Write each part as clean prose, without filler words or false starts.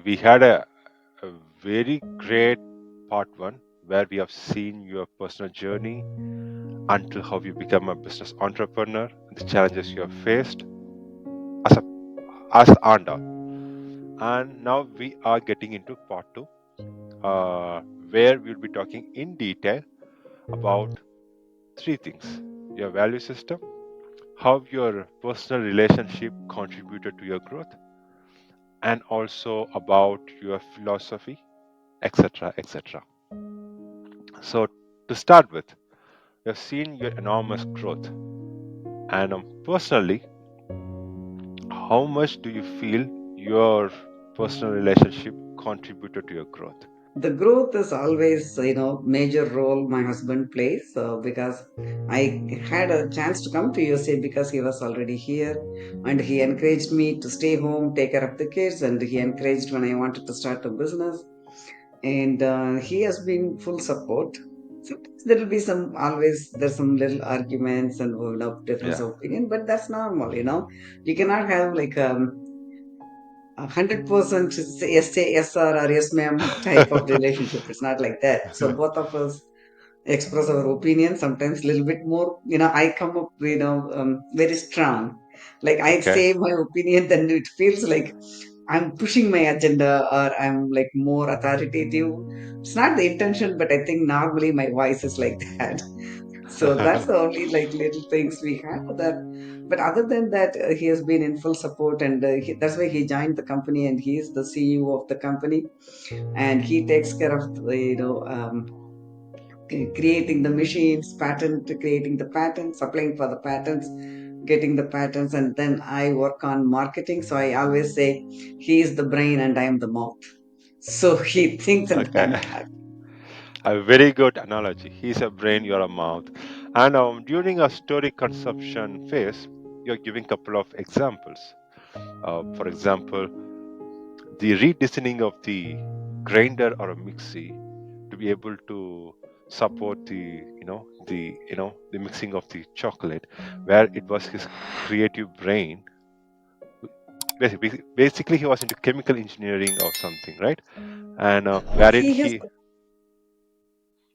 we had a very great part one where we have seen your personal journey until how you become a business entrepreneur, the challenges you have faced as a as Andal. And now we are getting into part two, where we'll be talking in detail about three things: your value system, how your personal relationship contributed to your growth, and also about your philosophy, etc. etc. So, to start with, you've seen your enormous growth, and personally, how much do you feel your personal relationship contributed to your growth? The growth is always major role my husband plays, because I had a chance to come to USA because he was already here, and he encouraged me to stay home, take care of the kids, and he encouraged when I wanted to start a business. And he has been full support. Sometimes there will be some, always there's some little arguments and difference Yeah. of opinion, but that's normal. You cannot have like 100% say yes sir or yes ma'am type of relationship. It's not like that. So both of us express our opinion, sometimes a little bit more. I come up very strong. Like I Okay. say my opinion, then it feels like I'm pushing my agenda, or I'm like more authoritative. It's not the intention, but I think normally my voice is like that. So that's the only like little things we have that. But other than that, he has been in full support, and that's why he joined the company, and he is the CEO of the company, and he takes care of creating the machines, creating the patents, applying for the patents, getting the patents, and then I work on marketing. So I always say he is the brain and I am the mouth. So he thinks and I'm Okay. talking. A very good analogy. He's a brain, you're a mouth. And during a story consumption phase, you're giving a couple of examples. For example, the redesigning of the grinder or a mixie to be able to support the mixing of the chocolate, where it was his creative brain. Basically, he was into chemical engineering or something, right? And He has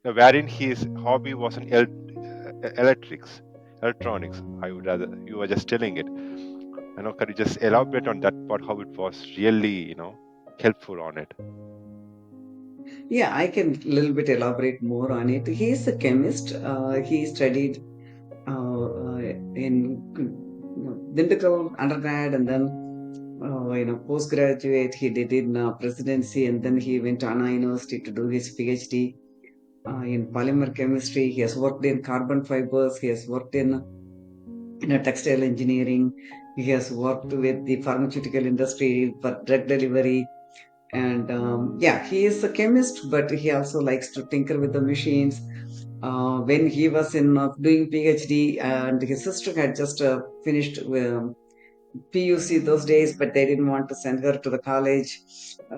wherein his hobby was in electronics. I would rather you were just telling it. Can you just elaborate on that part? How it was really, helpful on it? Yeah, I can a little bit elaborate more on it. He is a chemist. He studied in Dindigul undergrad, and then postgraduate he did in presidency, and then he went to Anna University to do his PhD in polymer chemistry. He has worked in carbon fibers. He has worked in textile engineering. He has worked with the pharmaceutical industry for drug delivery. And yeah, he is a chemist, but he also likes to tinker with the machines. When he was in doing PhD, and his sister had just finished PUC those days, but they didn't want to send her to the college.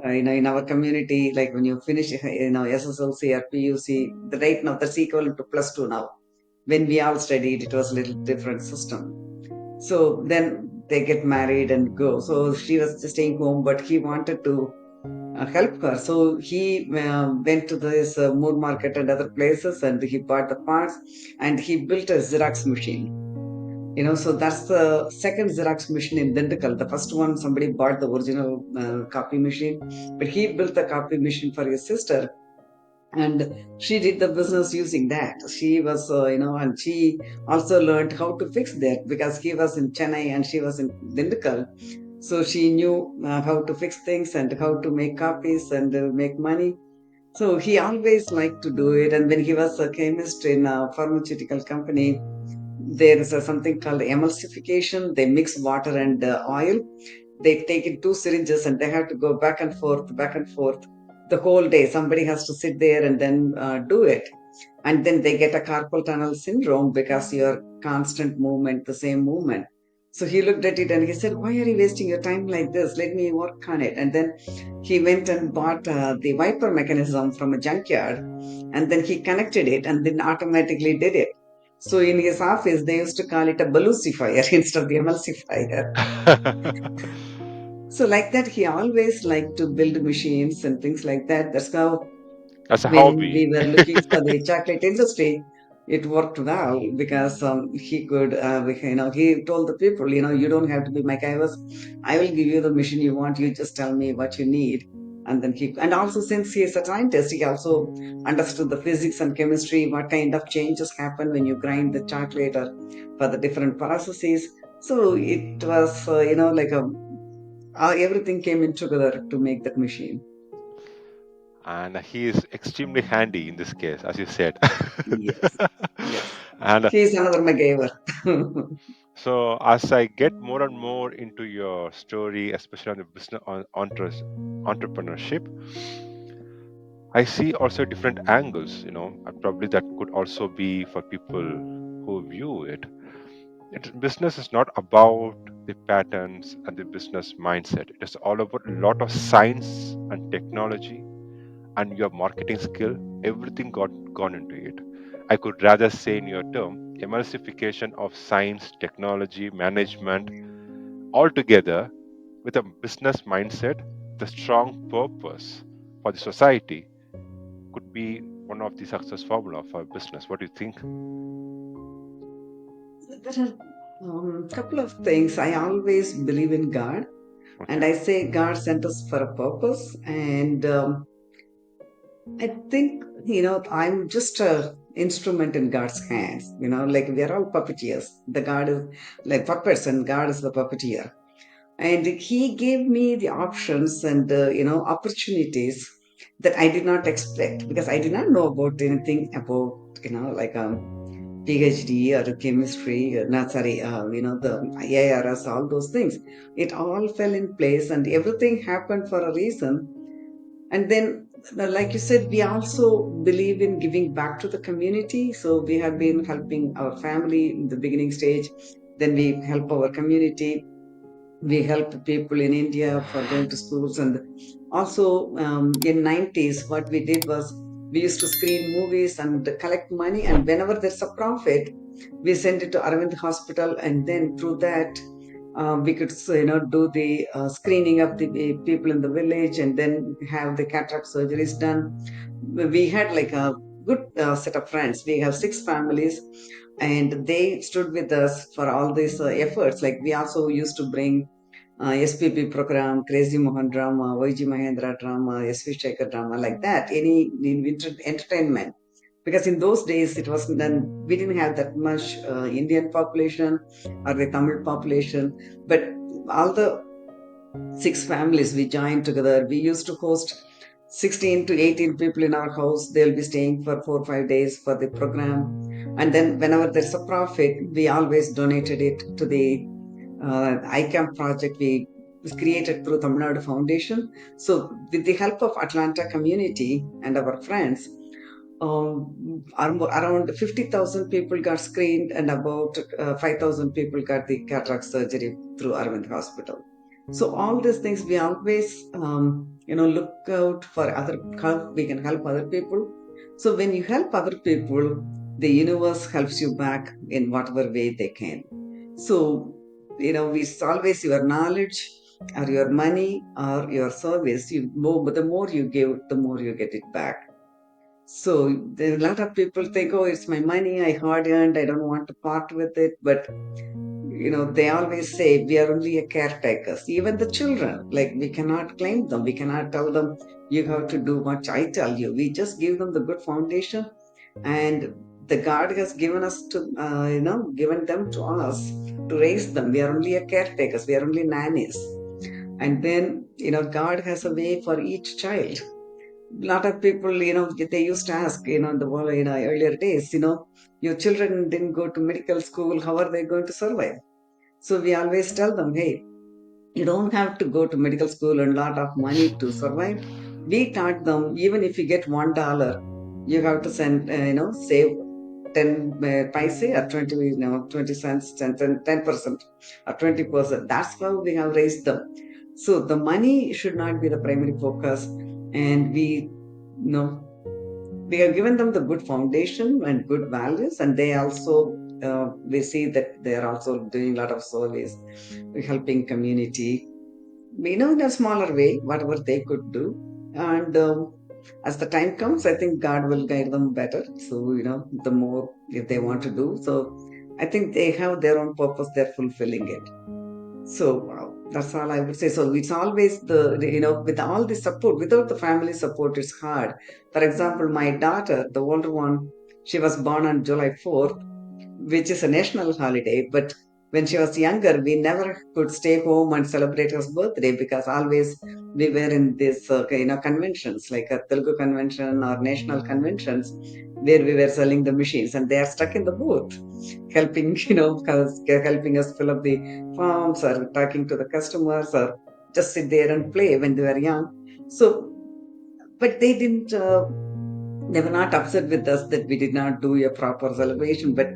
In our community, like when you finish, SSLC or PUC, the right now that's equivalent to plus two now. When we all studied, it was a little different system. So then they get married and go. So she was just staying home, but he wanted to help her. So he went to this Moor Market and other places, and he bought the parts, and he built a Xerox machine. So that's the second Xerox machine in Dindigul. The first one, somebody bought the original copy machine, but he built the copy machine for his sister, and she did the business using that. She was, and she also learned how to fix that because he was in Chennai and she was in Dindigul. So she knew how to fix things and how to make copies and make money. So he always liked to do it. And when he was a chemist in a pharmaceutical company, there is something called emulsification. They mix water and oil. They take in two syringes and they have to go back and forth the whole day. Somebody has to sit there and then do it. And then they get a carpal tunnel syndrome because your constant movement, the same movement. So he looked at it and he said, "Why are you wasting your time like this? Let me work on it." And then he went and bought the wiper mechanism from a junkyard, and then he connected it and then automatically did it. So in his office, they used to call it a balucifier instead of the emulsifier. So like that, he always liked to build machines and things like that. That's how As a when hobby. we were looking for the chocolate industry, it worked well because he could, he told the people, you don't have to be MacGyver. I will give you the machine you want. You just tell me what you need. And then and also since he is a scientist, he also understood the physics and chemistry, what kind of changes happen when you grind the chocolate or for the different processes. So it was, like everything came in together to make that machine. And he is extremely handy in this case, as you said. Yes, yes. And He's another MacGyver. so, as I get more and more into your story, especially on the business entrepreneurship, I see also different angles. And probably that could also be for people who view it. Business is not about the patterns and the business mindset. It is all about a lot of science and technology and your marketing skill. Everything got gone into it. I could rather say, in your term, emulsification of science, technology, management, all together with a business mindset, the strong purpose for the society could be one of the success formula for a business. What do you think? There are a couple of things. I always believe in God, and Okay. I say God sent us for a purpose. And I think, I'm just a instrument in God's hands. Like we are all puppeteers. The God is like puppets, and God is the puppeteer. And He gave me the options and opportunities that I did not expect because I did not know about anything about like PhD or chemistry, not sorry, the IIRS, all those things. It all fell in place and everything happened for a reason. And then, like you said, we also believe in giving back to the community. So we have been helping our family in the beginning stage. Then we help our community. We help people in India for going to schools. And also in 90s, what we did was we used to screen movies and collect money. And whenever there's a profit, we send it to Aravind Hospital. And then through that, we could do the screening of the people in the village and then have the cataract surgeries done. We had like a good set of friends. We have six families, and they stood with us for all these efforts. Like we also used to bring SPP program, Crazy Mohan drama, YG Mahendra drama, SV Shekhar drama, like that. Any entertainment, because in those days it was then we didn't have that much Indian population or the Tamil population, but all the six families we joined together. We used to host 16 to 18 people in our house. They'll be staying for 4 or 5 days for the program, and then whenever there's a profit, we always donated it to the ICAM project we was created through Tamil Nadu Foundation. So, with the help of Atlanta community and our friends, around 50,000 people got screened, and about 5,000 people got the cataract surgery through Arvind Hospital. So all these things we always, look out for how we can help other people. So when you help other people, the universe helps you back in whatever way they can. So, we always your knowledge or your money or your service, the more you give, the more you get it back. So a lot of people think, oh, it's my money, I hard earned, I don't want to part with it. But they always say we are only a caretakers. Even the children, like we cannot claim them, we cannot tell them you have to do what I tell you. We just give them the good foundation, and the God has given us to, given them to us to raise them. We are only a caretakers. We are only nannies. And then God has a way for each child. Lot of people, they used to ask, earlier days, your children didn't go to medical school, how are they going to survive? So we always tell them, hey, you don't have to go to medical school and lot of money to survive. We taught them, even if you get $1, you have to send, save 10 paise or 20, 20 cents, 10% or 20%. That's how we have raised them. So the money should not be the primary focus. And you know, we have given them the good foundation and good values, and they also, we see that they are also doing a lot of service, helping community. in a smaller way, whatever they could do. And as the time comes, I think God will guide them better. So, the more if they want to do. So, I think they have their own purpose, they're fulfilling it. So that's all I would say. So it's always with all the support, without the family support, it's hard. For example, my daughter, the older one, she was born on July 4th, which is a national holiday. But when she was younger, we never could stay home and celebrate her birthday because always we were in these conventions like a Telugu convention or national conventions where we were selling the machines, and they are stuck in the booth helping helping us fill up the forms or talking to the customers or just sit there and play when they were young. So but they were not upset with us that we did not do a proper celebration, but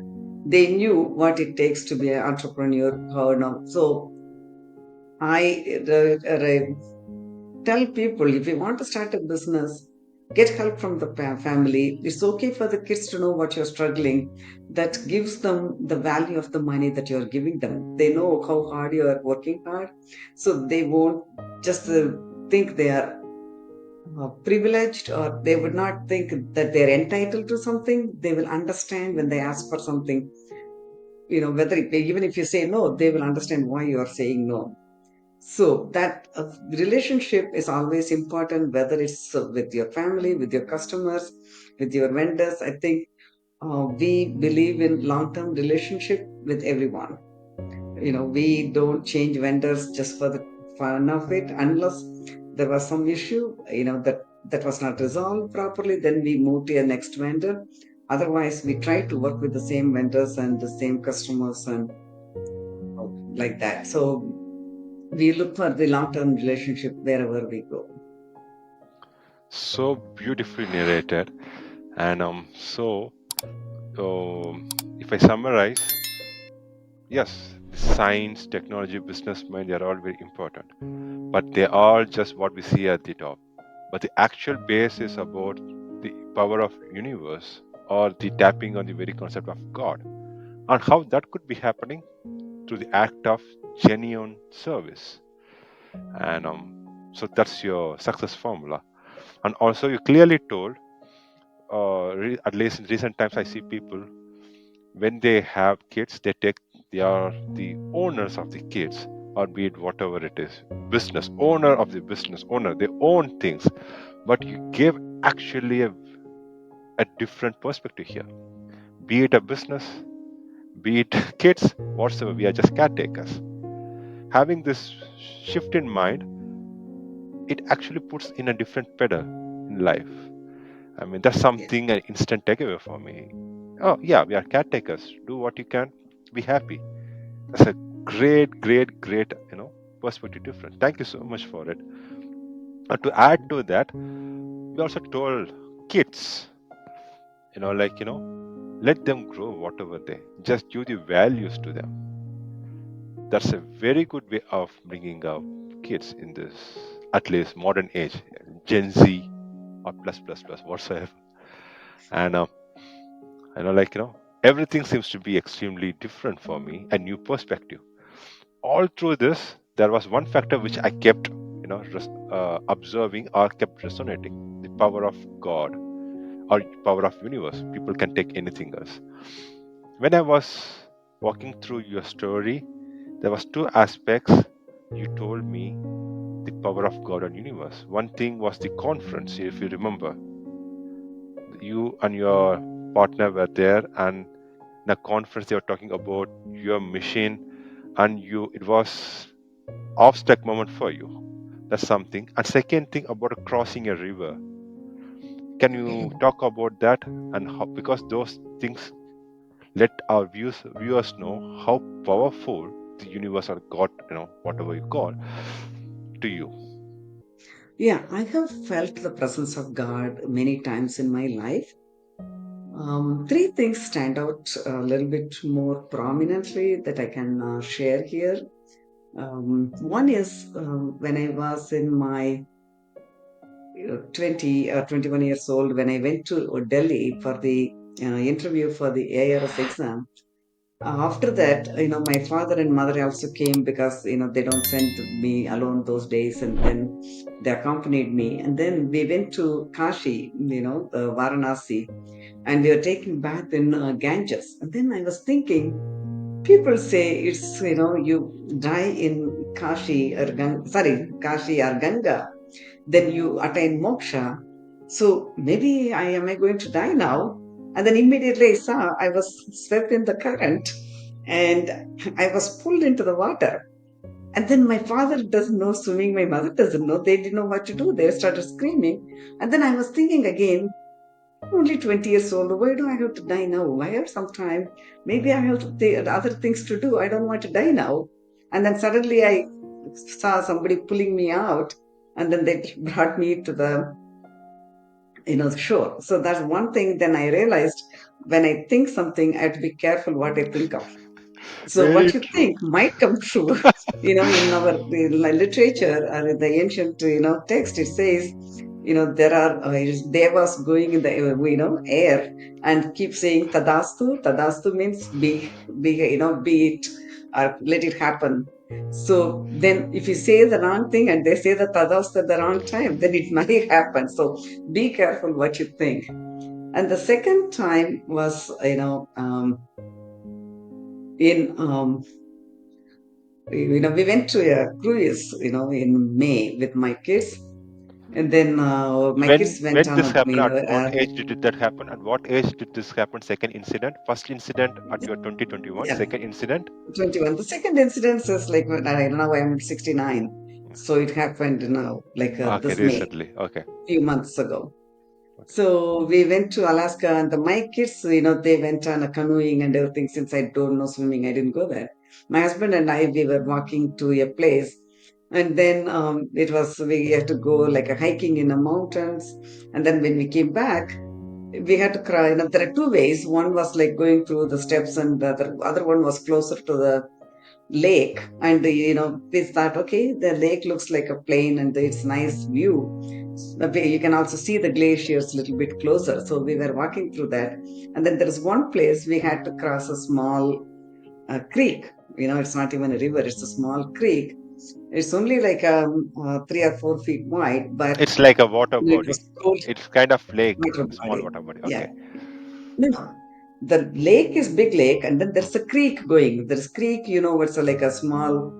they knew what it takes to be an entrepreneur. How now? So I tell people, if you want to start a business, get help from the family. It's okay for the kids to know what you're struggling. That gives them the value of the money that you're giving them. They know how hard you are working hard, so they won't just think they are privileged, or they would not think that they're entitled to something. They will understand when they ask for something. Whether even if you say no, they will understand why you are saying no. So that relationship is always important, whether it's with your family, with your customers, with your vendors. I think we believe in long-term relationship with everyone. We don't change vendors just for the fun of it, unless there was some issue, that was not resolved properly. Then we move to a next vendor. Otherwise, we try to work with the same vendors and the same customers and like that. So we look for the long-term relationship wherever we go. So beautifully narrated. And if I summarize, yes, science, technology, business mind, they are all very important, but they are just what we see at the top. But the actual base is about the power of universe, or the tapping on the very concept of God, and how that could be happening through the act of genuine service. And so that's your success formula. And also, you clearly told, at least in recent times, I see people when they have kids, they are the owners of the kids, or be it whatever it is, business owner of the business owner. They own things, but you give actually a different perspective here. Be it a business, be it kids, whatsoever, we are just caretakers. Having this shift in mind, it actually puts in a different pedal in life. I mean, that's Yes. something an instant takeaway for me. Oh, yeah, we are caretakers. Do what you can, be happy. That's a great, perspective difference. Thank you so much for it. And to add to that, we also told kids, let them grow whatever they just give the values to them. That's a very good way of bringing up kids in this, at least modern age, Gen Z or plus whatsoever. And everything seems to be extremely different for me, a new perspective. All through this, there was one factor which I kept, observing or kept resonating: the power of God or power of universe. People can take anything else. When I was walking through your story, there was two aspects you told me: the power of God and universe. One thing was the conference, if you remember. You and your partner were there, and in a conference they were talking about your machine, and it was off-stack moment for you. That's something. And second thing about crossing a river. Can you talk about that, and how, because those things let our viewers know how powerful the universe or God, whatever you call, to you. Yeah, I have felt the presence of God many times in my life. Three things stand out a little bit more prominently that I can share here. One is when I was in my 20 or 21 years old, when I went to Delhi for the interview for the ARS exam. After that, my father and mother also came because, they don't send me alone those days. And then they accompanied me. And then we went to Kashi, Varanasi, and we were taking bath in Ganges. And then I was thinking, people say it's, you die in Kashi or Kashi or Ganga, then you attain moksha. So maybe am I going to die now? And then immediately I saw I was swept in the current and I was pulled into the water. And then my father doesn't know swimming, my mother doesn't know. They didn't know what to do. They started screaming. And then I was thinking again, only 20 years old. Why do I have to die now? I have some time. Maybe I have to other things to do. I don't want to die now. And then suddenly I saw somebody pulling me out. And then they brought me to the shore. So that's one thing. Then I realized when I think something, I have to be careful what I think of. So Very what you true. think might come true. In our literature or in the ancient, text, it says, there are devas going in the, air and keep saying tadastu. Tadastu means be it or let it happen. So then if you say the wrong thing and they say the tadastu at the wrong time, then it might happen. So be careful what you think. And the second time was, in we went to a cruise, in May with my kids, and then my kids went When on this a, happened, at what age did that happen? At what age did this happen? Second incident, first incident at your 2021, yeah, second incident. 21. The second incident is like when now I'm 69, so it happened now, like Okay, this May, recently. Okay, few months ago. okay. So we went to Alaska, and my kids, they went on a canoeing and everything. Since I don't know swimming, I didn't go there. My husband and I, we were walking to a place, and then we had to go like a hiking in the mountains. And then when we came back, we had to cry. There are two ways. One was like going through the steps, and the other one was closer to the lake. And we thought, okay, the lake looks like a plain and it's nice view. You can also see the glaciers a little bit closer. So we were walking through that, and then there is one place we had to cross a small creek. It's not even a river; it's a small creek. It's only like 3 or 4 feet wide, but It's like a water it body. was cold It's kind of lake, water small body. water body. Yeah, Okay. no. The lake is big lake, and then there's a creek going. There's creek, it's like a small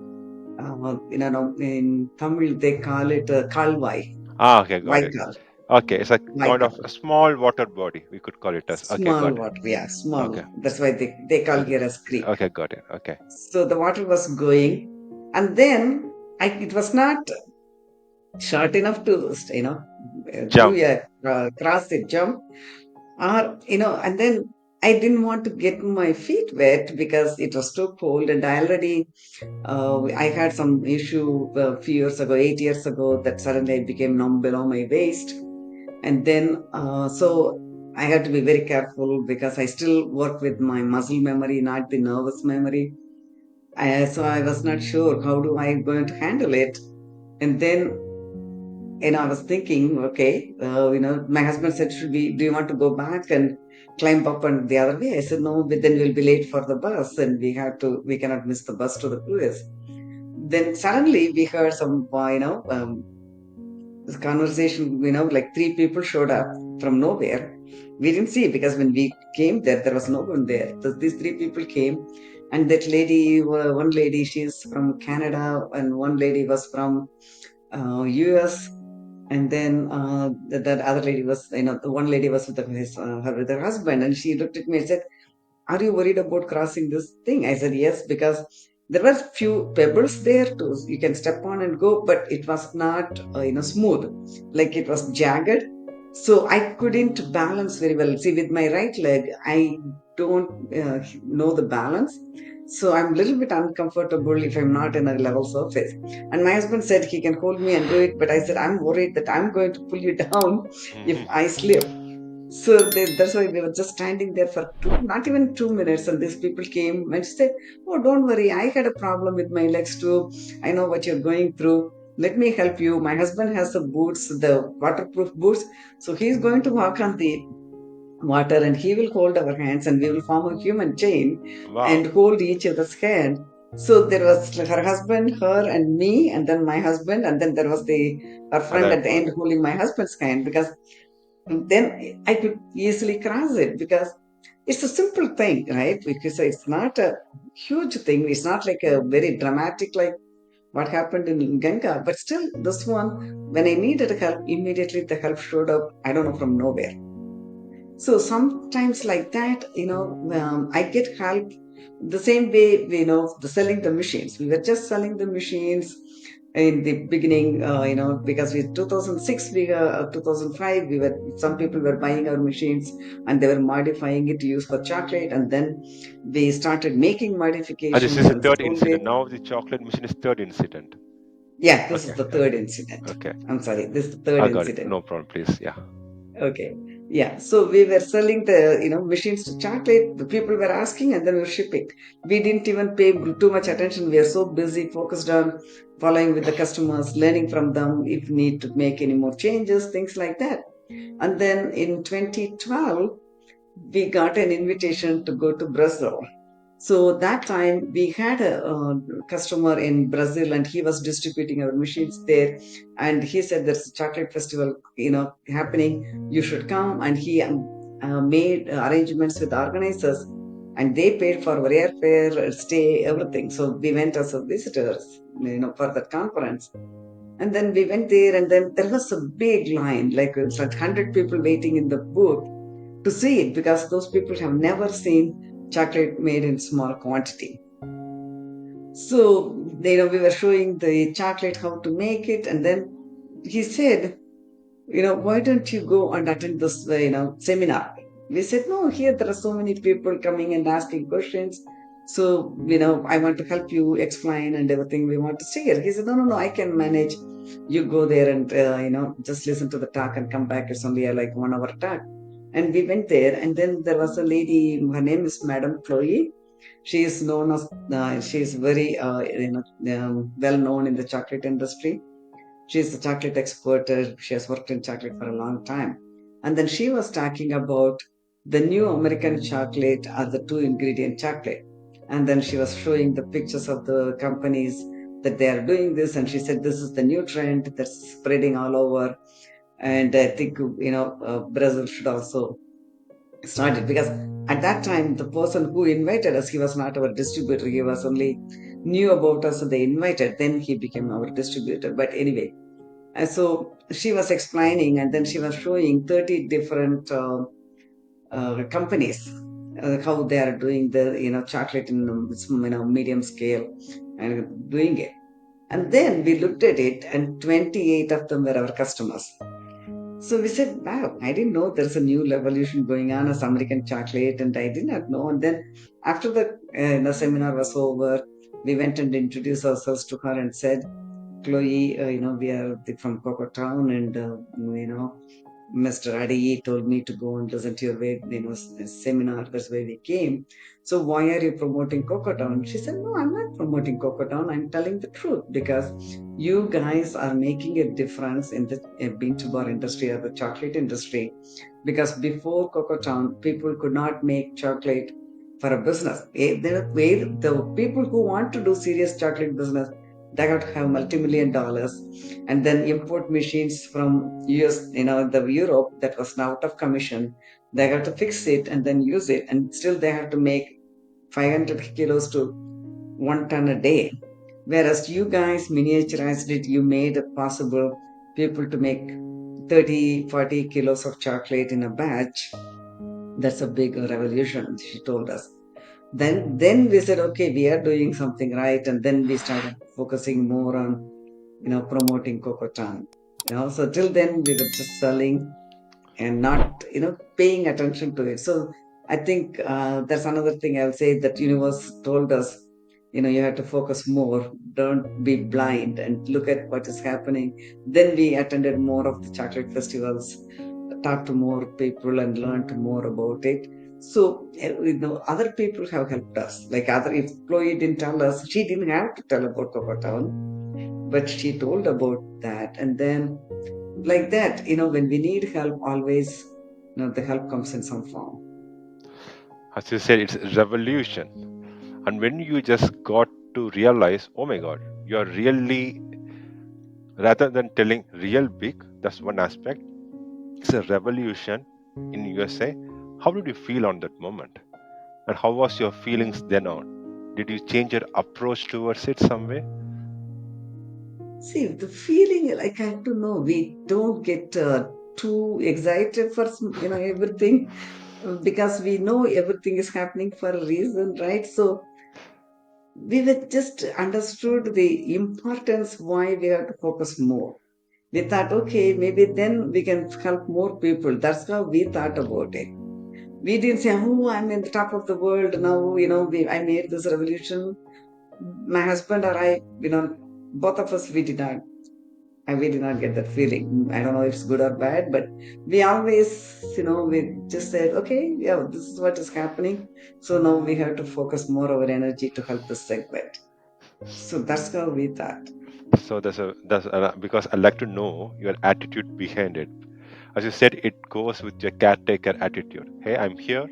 in Tamil they call it Kalvai, Ah, okay, got it. Vaikal, Okay, it's like kind of Vaikal. a small water body. We could call it as. Okay, Small got it. water, yeah, small. Okay, That's why they call here as creek. okay, got it. Okay, So the water was going, and then it was not short enough to, do jump. cross the jump, or, and then I didn't want to get my feet wet because it was too cold, and I had some issue a few years ago, 8 years ago, that suddenly I became numb below my waist. And then, so I had to be very careful because I still work with my muscle memory, not the nervous memory. So I was not sure how do I going to handle it. And then, I was thinking, okay, my husband said, do you want to go back and climb up and the other way? I said, no, but then we'll be late for the bus and we cannot miss the bus to the cruise. Then suddenly we heard some, this conversation, like three people showed up from nowhere. We didn't see because when we came there was no one there. So these three people came, and that lady, one lady, she's from Canada, and one lady was from US, and then that other lady was, the one lady was with with her husband, and she looked at me and said, are you worried about crossing this thing? I said, yes, because there were few pebbles there too. You can step on and go, but it was not, smooth. Like it was jagged. So I couldn't balance very well. See, with my right leg, I don't know the balance. So I'm a little bit uncomfortable if I'm not in a level surface. And my husband said he can hold me and do it, but I said, I'm worried that I'm going to pull you down if I slip. So that's why we were just standing there for not even 2 minutes, and these people came and said, "Oh, don't worry, I had a problem with my legs too. I know what you're going through. Let me help you. My husband has the boots, the waterproof boots, so he's going to walk on the water, and he will hold our hands and we will form a human chain Wow. and hold each other's hand. So there was her husband, her, and me, and then my husband, and then there was the her friend Other at the end person. holding my husband's hand, because then I could easily cross it, because it's a simple thing, right? Because it's not a huge thing. It's not like a very dramatic like what happened in Ganga, but still, this one, when I needed help, immediately the help showed up. I don't know, from nowhere. So sometimes like that, I get help the same way, the selling the machines. We were just selling the machines in the beginning, because we 2006, 2005, some people were buying our machines and they were modifying it to use for chocolate, and then we started making And this modifications is the and third sold it. incident. Now the chocolate machine is third incident. Yeah, this is Okay, the third okay, incident. okay. I'm sorry, this is the third I got it. incident. No problem, please. Yeah. Okay. Yeah. So we were selling the, machines to chocolate. The people were asking and then we were shipping. We didn't even pay too much attention. We are so busy, focused on following with the customers, learning from them if we need to make any more changes, things like that. And then in 2012, we got an invitation to go to Brazil. So that time we had a customer in Brazil and he was distributing our machines there. And he said there's a chocolate festival, happening. You should come. And he made arrangements with organizers, and they paid for our airfare, stay, everything. So we went as a visitors, for that conference. And then we went there, and then there was a big line, like it's like 100 people waiting in the booth to see it, because those people have never seen chocolate made in small quantity. So, we were showing the chocolate how to make it, and then he said, why don't you go and attend this, seminar? We said, no, here there are so many people coming and asking questions. So, I want to help you explain and everything. We want to see it. He said, no, no, no, I can manage. You go there and, just listen to the talk and come back. It's only a like 1 hour talk. And we went there, and then there was a lady, her name is Madam Chloe. She is known as, she is very, well known in the chocolate industry. She's a chocolate expert. She has worked in chocolate for a long time. And then she was talking about the new American chocolate as the two ingredient chocolate. And then she was showing the pictures of the companies that they are doing this. And she said, this is the new trend that's spreading all over. And I think, Brazil should also start it, because at that time, the person who invited us, he was not our distributor. He was only knew about us. So they invited. Then he became our distributor. But anyway, and so she was explaining, and then she was showing 30 different companies, how they are doing the chocolate in medium scale and doing it. And then we looked at it, and 28 of them were our customers. So we said, wow, I didn't know there's a new revolution going on as American chocolate, and I did not know. And then after the seminar was over, we went and introduced ourselves to her and said, Chloe, we are from Coco Town, and Mr. Adi told me to go and listen to your seminar. That's why we came. So why are you promoting Coco Town? She said, no, I'm not promoting Coco Town. I'm telling the truth, because you guys are making a difference in the bean to bar industry or the chocolate industry. Because before Coco Town, people could not make chocolate for a business. The people who want to do serious chocolate business, they got to have multi-million dollars, and then import machines from US, the Europe that was now out of commission. They got to fix it and then use it, and still they have to make 500 kilos to 1 ton a day. Whereas you guys miniaturized it, you made it possible people to make 30, 40 kilos of chocolate in a batch. That's a big revolution, she told us. Then we said, okay, we are doing something right, and then we started focusing more on promoting Cocotan. So till then we were just selling and not paying attention to it. So I think that's another thing I'll say, that universe told us, you have to focus more, don't be blind, and look at what is happening. Then we attended more of the chocolate festivals, talked to more people and learned more about it. So other people have helped us, like other, if Chloe didn't tell us, she didn't have to tell about Cocotown, but she told about that. And then like that, when we need help, always The help comes in some form. As you said, it's a revolution. And when you just got to realize, oh my God, you're really, rather than telling real big, that's one aspect, it's a revolution in USA. How did you feel on that moment? And how was your feelings then on? Did you change your approach towards it some way? See, the feeling, like, I have to know, we don't get too excited for everything, because we know everything is happening for a reason, right? So we were just understood the importance why we have to focus more. We thought, okay, maybe then we can help more people. That's how we thought about it. We didn't say, oh, I'm in the top of the world now, I made this revolution. My husband or I, both of us, we did not. And we did not get that feeling. I don't know if it's good or bad, but we always, we just said, okay, yeah, this is what is happening. So now we have to focus more our energy to help this segment. So that's how we thought. So that's because I'd like to know your attitude behind it. As you said, it goes with your caretaker attitude. Hey, I'm here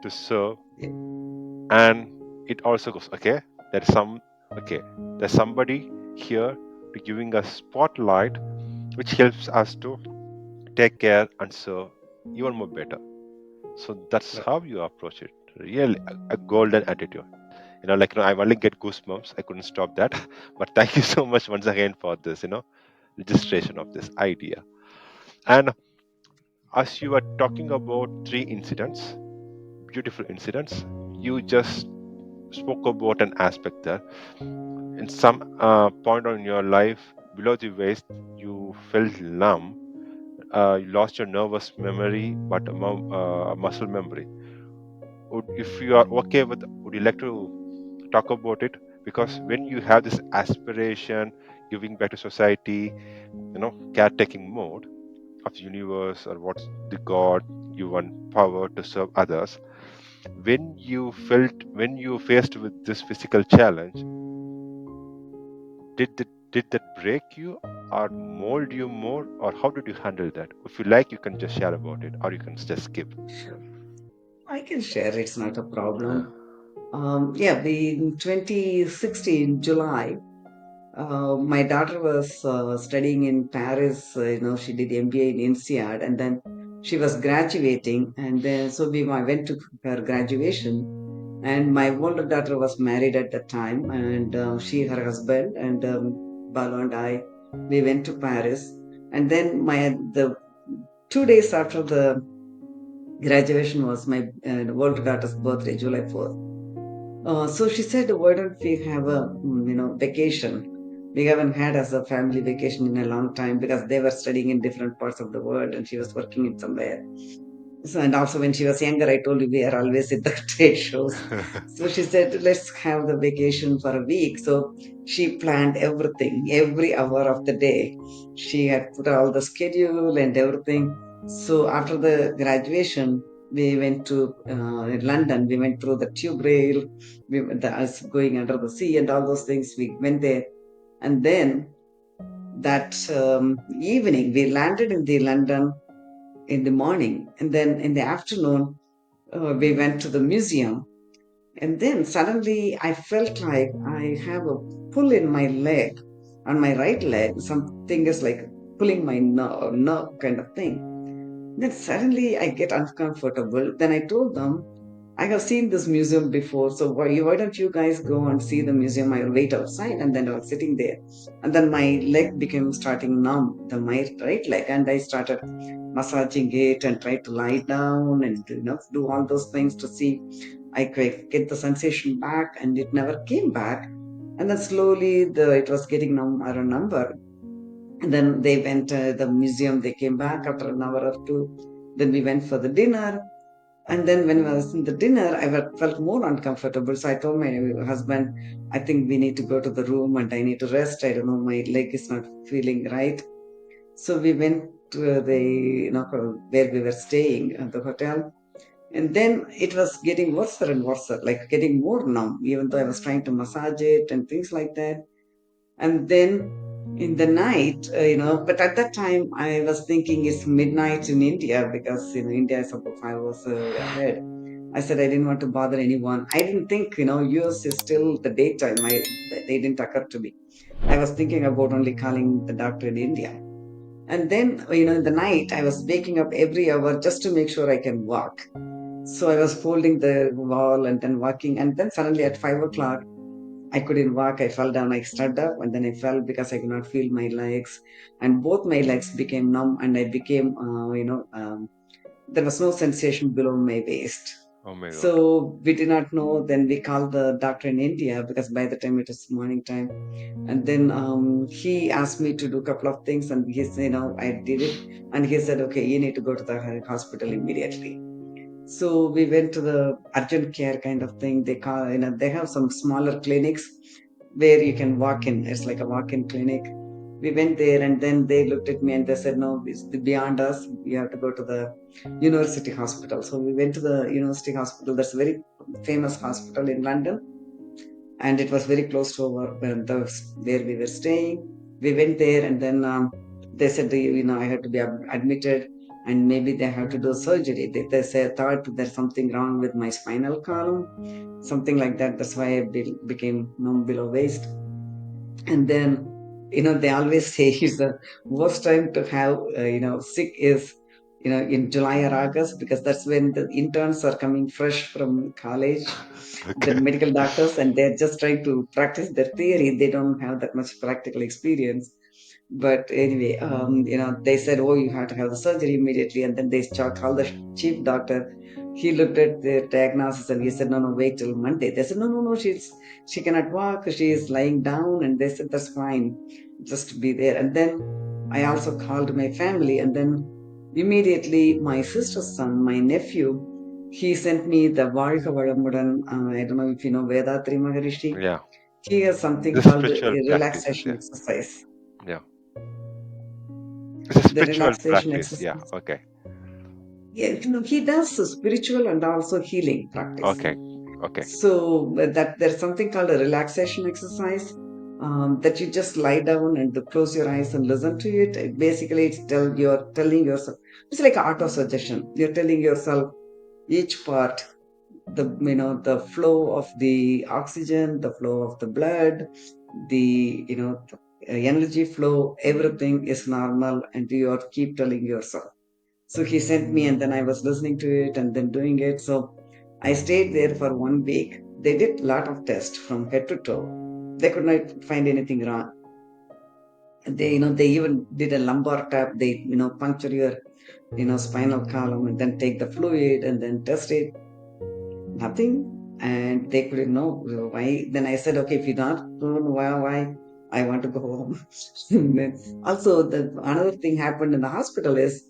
to serve, Yeah. and it also goes, okay, there's some, okay, there's somebody here to giving us spotlight, which helps us to take care and serve even more better. So that's Right. how you approach it. Really, a golden attitude. Like, I only get goosebumps. I couldn't stop that. But thank you so much once again for this, registration of this idea. And as you were talking about three incidents, beautiful incidents, you just spoke about an aspect there. In some point in your life, below the waist, you felt numb. You lost your nervous memory, but muscle memory. If you are okay with, would you like to talk about it? Because when you have this aspiration, giving back to society, caretaking mode of the universe or what's the God you want power to serve others. When you faced with this physical challenge, did that break you or mold you more, or how did you handle that? If you like, you can just share about it, or you can just skip. Sure. I can share, it's not a Yeah. problem. Yeah, in 2016, July, my daughter was studying in Paris. She did MBA in INSEAD, and then she was graduating. And then, so I went to her graduation. And my older daughter was married at that time, and her husband, and Balu and I, we went to Paris. And then the 2 days after the graduation was my older daughter's birthday, July 4th. So she said, why don't we have a vacation? We haven't had as a family vacation in a long time, because they were studying in different parts of the world and she was working in somewhere. So, and also when she was younger, I told you we are always at the trade shows. So she said, let's have the vacation for a week. So she planned everything, every hour of the day. She had put all the schedule and everything. So after the graduation, we went to London. We went through the tube rail, us going under the sea and all those things. We went there. And then that evening, we landed in the London in the morning, and then in the afternoon we went to the museum. And then suddenly I felt like I have a pull in my leg, on my right leg. Something is like pulling my nerve kind of thing. Then suddenly I get uncomfortable. Then I told them, I have seen this museum before, so why don't you guys go and see the museum? I will wait outside. And then I was sitting there. And then my leg became starting numb, my right leg. And I started massaging it and tried to lie down and do all those things to see I could get the sensation back, and it never came back. And then slowly it was getting a number. And then they went to the museum. They came back after an hour or two. Then we went for the dinner. And then when I was in the dinner, felt more uncomfortable. So I told my husband, I think we need to go to the room and I need to rest. I don't know, my leg is not feeling right. So we went to where we were staying at the hotel. And then it was getting worse and worse, like getting more numb, even though I was trying to massage it and things like that. And then in the night, but at that time I was thinking it's midnight in India because India is about 5 hours ahead. I said I didn't want to bother anyone. I didn't think US is still the daytime. They didn't occur to me. I was thinking about only calling the doctor in India. And then in the night I was waking up every hour just to make sure I can walk. So I was folding the wall and then walking, and then suddenly at 5 o'clock I couldn't walk. I fell down. I stood up and then I fell because I could not feel my legs, and both my legs became numb, and I became, there was no sensation below my waist. Oh my God. So we did not know. Then we called the doctor in India because by the time it was morning time, and then he asked me to do a couple of things, and he said, I did it, and he said, okay, you need to go to the hospital immediately. So we went to the urgent care kind of thing. They call, they have some smaller clinics where you can walk in. It's like a walk-in clinic. We went there and then they looked at me and they said, no, it's beyond us. You have to go to the university hospital. So we went to the university hospital. That's a very famous hospital in London, and it was very close to where we were staying. We went there, and then they said, I had to be admitted, and maybe they have to do surgery. They said, thought there's something wrong with my spinal column, something like that. That's why I became numb below waist. And then they always say it's the worst time to have sick is in July or August, because that's when the interns are coming fresh from college, the Okay. medical doctors, and they're just trying to practice their theory. They don't have that much practical experience. But anyway, they said, oh, you have to have the surgery immediately. And then they called the chief doctor. He looked at the diagnosis and he said, no, no, wait till Monday. They said, no, no, no, she cannot walk. She is lying down. And they said, that's fine. Just be there. And then I also called my family. And then immediately my sister's son, my nephew, he sent me the Valka Valamudan. I don't know if you know Vedatri Maharishi. Yeah. He has something The called spiritual a practices. relaxation Yeah. exercise. Yeah. It's a The spiritual relaxation practice. Yeah. exercise. Okay. Yeah, he does a spiritual and also healing practice. Okay. Okay. So that there's something called a relaxation exercise, that you just lie down and close your eyes and listen to it. Basically, you're telling yourself. It's like auto suggestion. You're telling yourself each part, the flow of the oxygen, the flow of the blood, the energy flow. Everything is normal, and you are keep telling yourself. So he sent me, and then I was listening to it and then doing it. So I stayed there for 1 week. They did a lot of tests from head to toe. They could not find anything wrong. They even did a lumbar tap. They, puncture your, spinal column and then take the fluid and then test it. Nothing. And they couldn't know why. Then I said, okay, if you don't know why, I want to go home. Then also, another thing happened in the hospital is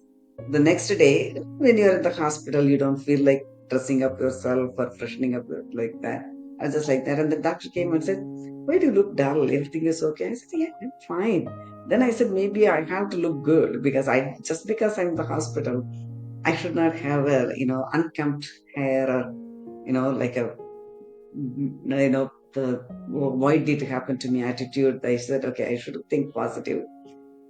the next day, when you're in the hospital, you don't feel like dressing up yourself or freshening up like that. I was just like that. And the doctor came and said, why do you look dull? Everything is okay. I said, yeah, I'm fine. Then I said, maybe I have to look good because just because I'm in the hospital, I should not have a, unkempt hair, or, like a, the why did it happen to me attitude. I said, okay, I should think positive.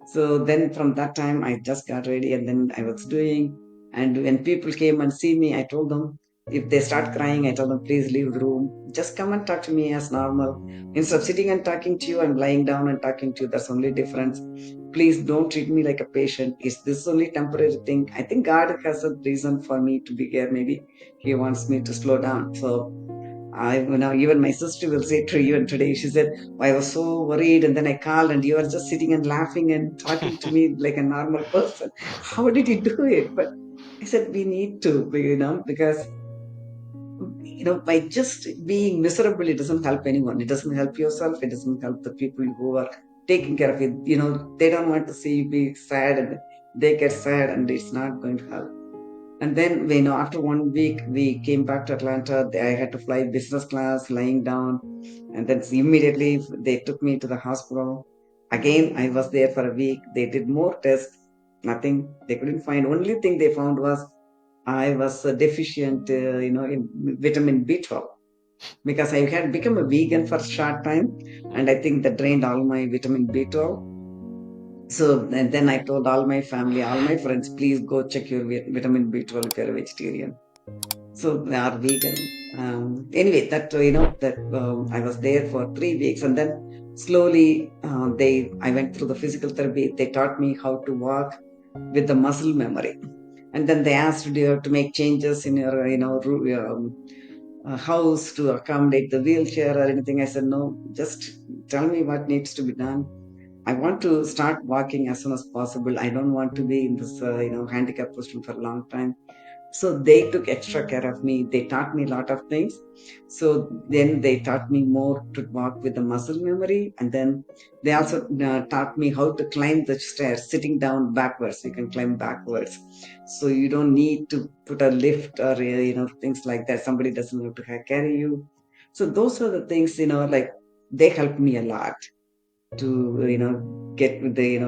So then from that time, I just got ready and then I was doing. And when people came and see me, I told them, if they start crying, I told them, please leave the room. Just come and talk to me as normal. Instead of sitting and talking to you, I'm lying down and talking to you. That's only difference. Please don't treat me like a patient. Is this only temporary thing? I think God has a reason for me to be here. Maybe He wants me to slow down. So even my sister will say to you, and today she said, "Oh, I was so worried, and then I called, and you were just sitting and laughing and talking to me like a normal person. How did you do it?" But I said, we need to, because by just being miserable, it doesn't help anyone. It doesn't help yourself. It doesn't help the people who are taking care of you. They don't want to see you be sad, and they get sad, and it's not going to help. And then, after 1 week, we came back to Atlanta. I had to fly business class, lying down. And then immediately they took me to the hospital. Again, I was there for a week. They did more tests. Nothing. They couldn't find. Only thing they found was I was deficient, in vitamin B12, because I had become a vegan for a short time, and I think that drained all my vitamin B12. So and then I told all my family, all my friends, please go check your vitamin B12 if you're a vegetarian. So they are vegan. Anyway, that that I was there for 3 weeks, and then slowly I went through the physical therapy. They taught me how to walk with the muscle memory, and then they asked, do you have to make changes in your house to accommodate the wheelchair or anything? I said no, just tell me what needs to be done. I want to start walking as soon as possible. I don't want to be in this handicap position for a long time. So they took extra care of me. They taught me a lot of things. So then they taught me more to walk with the muscle memory, and then they also taught me how to climb the stairs sitting down backwards. You can climb backwards, so you don't need to put a lift or things like that. Somebody doesn't have to carry you. So those are the things, like, they helped me a lot to get with the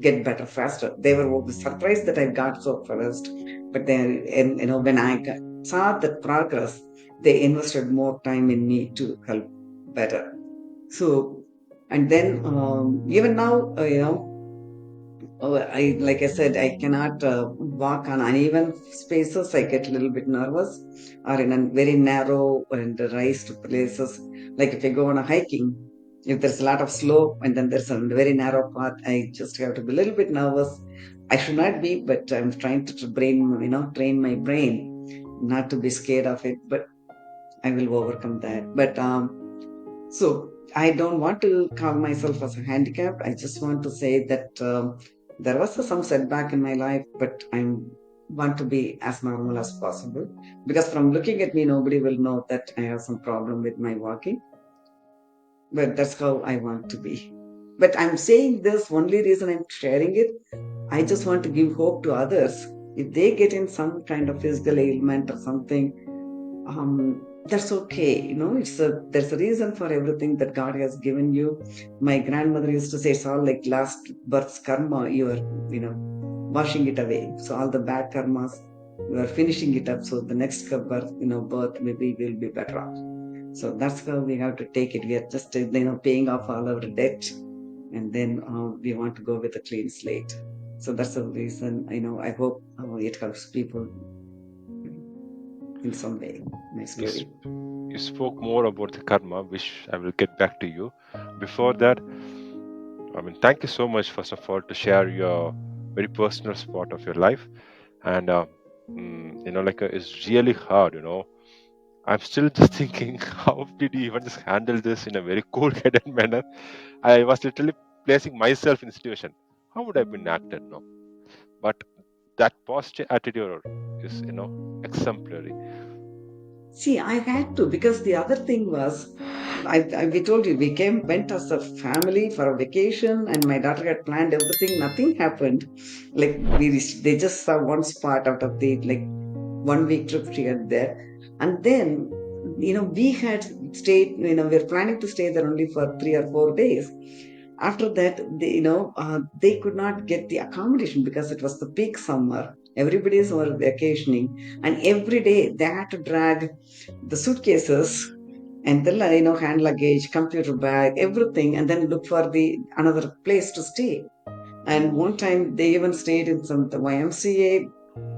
get better faster. They were surprised that I got so fast, but then, and when saw that progress, they invested more time in me to help better. So, and then even now, like I said, I cannot walk on uneven spaces. I get a little bit nervous, or in a very narrow and raised places. Like if I go on a hiking, if there's a lot of slope and then there's a very narrow path, I just have to be a little bit nervous. I should not be, but I'm trying to train my brain not to be scared of it. But I will overcome that. But so I don't want to call myself as a handicapped. I just want to say that there was some setback in my life, but I want to be as normal as possible. Because from looking at me, nobody will know that I have some problem with my walking. But that's how I want to be. But I'm saying this, only reason I'm sharing it, I just want to give hope to others. If they get in some kind of physical ailment or something, that's okay. There's a reason for everything that God has given you. My grandmother used to say it's all like last birth's karma. You are washing it away. So all the bad karmas, you are finishing it up. So the next birth, birth maybe will be better off. So that's how we have to take it. We are just paying off all our debt, and then we want to go with a clean slate. So that's the reason. I hope it helps people in some way. My You, s- story. you spoke more about the karma, which I will get back to you. Before that, I mean, thank you so much, first of all, to share your very personal spot of your life. And, it's really hard, I'm still just thinking, how did you even just handle this in a very cool-headed manner? I was literally placing myself in the situation. How would I have been acted? No, but that positive attitude is, exemplary. See, I had to, because the other thing was, we told you, we went as a family for a vacation, and my daughter had planned everything. Nothing happened. Like they just saw one spot out of the like 1 week trip she had there, and then we had stayed. We were planning to stay there only for 3 or 4 days. After that, they could not get the accommodation because it was the peak summer. Everybody's were vacationing, and every day they had to drag the suitcases and the hand luggage, computer bag, everything, and then look for the another place to stay. And one time they even stayed in the YMCA.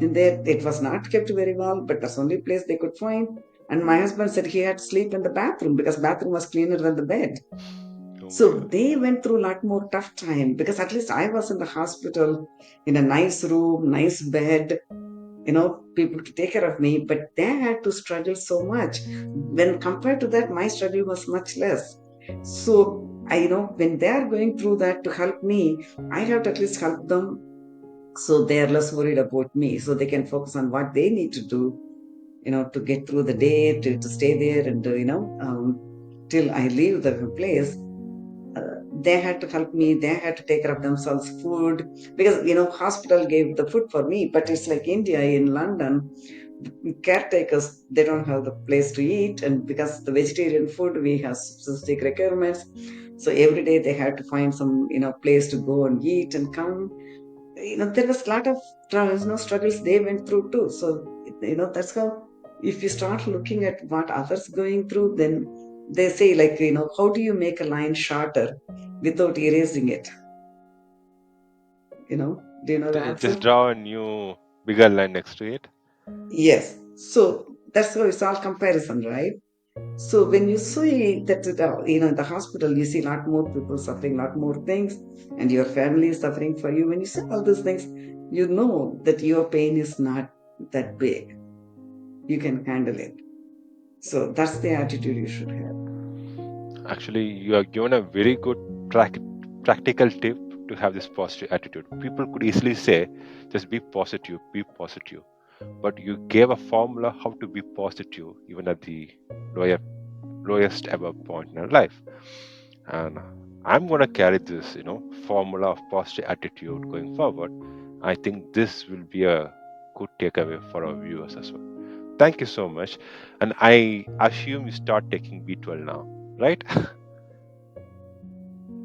In there, it was not kept very well, but that's the only place they could find. And my husband said he had to sleep in the bathroom because bathroom was cleaner than the bed. Oh my So God. they went through a lot more tough time, because at least I was in the hospital in a nice room, nice bed, people to take care of me, but they had to struggle so much. When compared to that, my struggle was much less. So when they are going through that to help me, I have to at least help them, so they are less worried about me, so they can focus on what they need to do, to get through the day, to stay there, and till I leave the place. They had to help me. They had to take care of themselves, food, because hospital gave the food for me, but it's like India. In London, caretakers, they don't have the place to eat, and because the vegetarian food, we have specific requirements. So every day they had to find some place to go and eat and come. There was a lot of struggles they went through too. So that's how, if you start looking at what others going through, then they say, like, how do you make a line shorter without erasing it? Do you know the Just answer? draw a new bigger line next to it. Yes. So that's how it's all comparison, right? So when you see that, in the hospital, you see a lot more people suffering, a lot more things, and your family is suffering for you. When you see all these things, you know that your pain is not that big. You can handle it. So that's the attitude you should have. Actually, you are given a very good track, practical tip to have this positive attitude. People could easily say, just be positive, be positive. But you gave a formula how to be positive even at the lower, lowest ever point in our life. And I'm going to carry this, formula of positive attitude going forward. I think this will be a good takeaway for our viewers as well. Thank you so much. And I assume you start taking B12 now, right?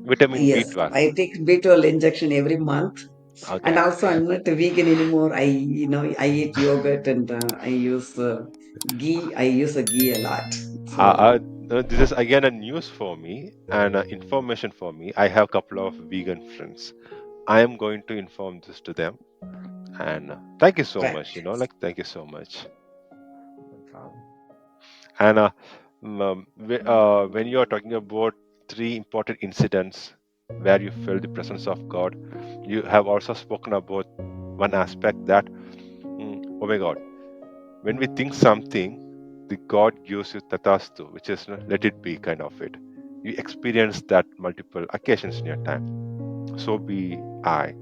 Vitamin Yes, B12. I take B12 injection every month, and Okay. also I'm not a vegan anymore. I eat yogurt and I use ghee. I use a ghee a lot. So This is again a news for me and information for me. I have a couple of vegan friends. I am going to inform this to them. And thank you so right. much. Thank you so much. No problem. And when you are talking about three important incidents where you feel the presence of God, you have also spoken about one aspect that, oh my God, when we think something, the God gives you tatastu, which is let it be kind of it. You experience that multiple occasions in your time. So be I.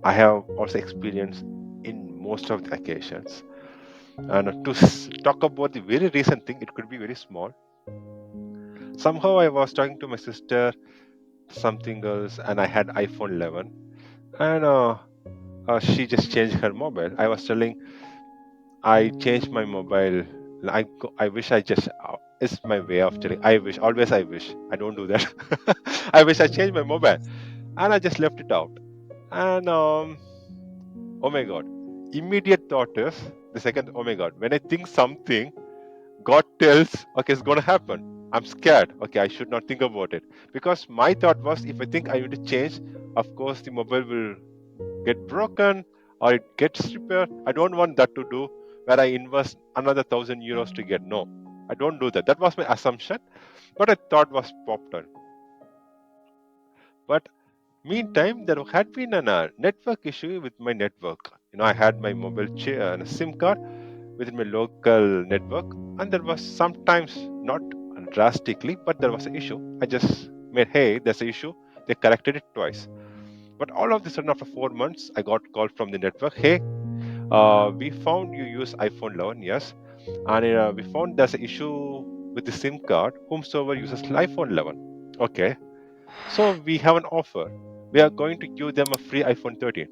I have also experienced in most of the occasions. And to talk about the very recent thing, it could be very small. Somehow I was talking to my sister something else, and I had iPhone 11, and she just changed her mobile. I was telling I changed my mobile. I wish I just. It's my way of telling. I wish. Always I wish. I don't do that. I wish I changed my mobile, and I just left it out. And oh my god, immediate thought is the second. Oh my god, when I think something, God tells, okay, it's gonna happen. I'm scared. Okay, I should not think about it because my thought was, if I think I need to change, of course the mobile will get broken or it gets repaired. I don't want that to do where I invest another €1,000 to get. No, I don't do that. That was my assumption, but I thought was popped on. But meantime, there had been a network issue with my network. I had my mobile and a SIM card within my local network, and there was sometimes not drastically, but there was an issue. I just made, hey, there's an issue. They corrected it twice. But all of a sudden, after 4 months, I got call from the network. Hey, we found you use iPhone 11, yes, and we found there's an issue with the SIM card. Whomsoever uses iPhone 11, okay. So we have an offer. We are going to give them a free iPhone 13.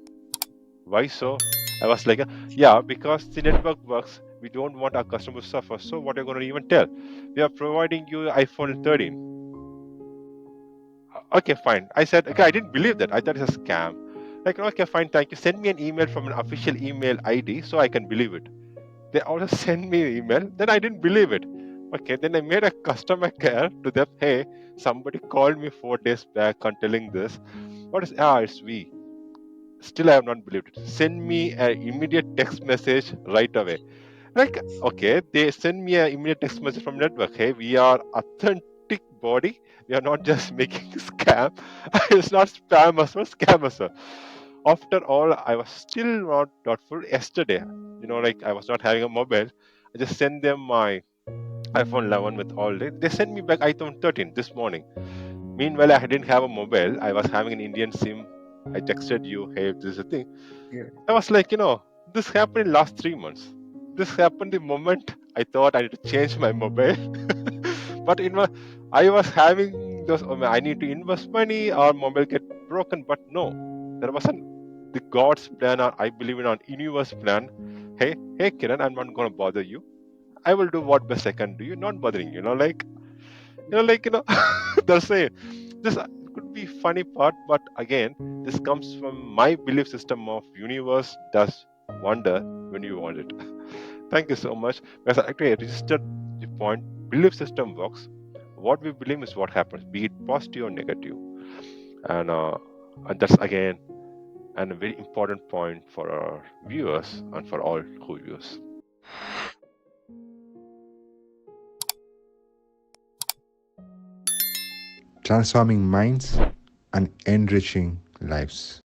Why so? I was like, yeah, because the network works. We don't want our customers to suffer. So what are you going to even tell? We are providing you iPhone 13. Okay, fine. I said, okay, I didn't believe that. I thought it's a scam. Like, okay, fine, thank you. Send me an email from an official email ID so I can believe it. They also send me an email. Then I didn't believe it. Okay, then I made a customer care to them. Hey, somebody called me 4 days back on telling this. What is, it's we. Still, I have not believed it. Send me an immediate text message right away. Like, okay, they send me an immediate text message from network. Hey, we are authentic body. We are not just making scam. It's not spam as well, scam as well. After all, I was still not doubtful. Yesterday, like I was not having a mobile. I just sent them my iPhone 11 with all day. They sent me back iPhone 13 this morning. Meanwhile, I didn't have a mobile. I was having an Indian SIM. I texted you, hey, this is a thing. Yeah. I was like, this happened in last 3 months. This happened the moment I thought I need to change my mobile. But I was having those. I need to invest money or mobile get broken. But no, there wasn't the God's plan or I believe in an universe plan. Hey, Kiran, I'm not gonna bother you. I will do what best I can do. You not bothering. That's it. This could be funny part, but again, this comes from my belief system of universe does wonder when you want it. Thank you so much. Because actually I registered the point. Belief system works. What we believe is what happens, be it positive or negative. And that's again and a very important point for our viewers and for all who use. Transforming minds and enriching lives.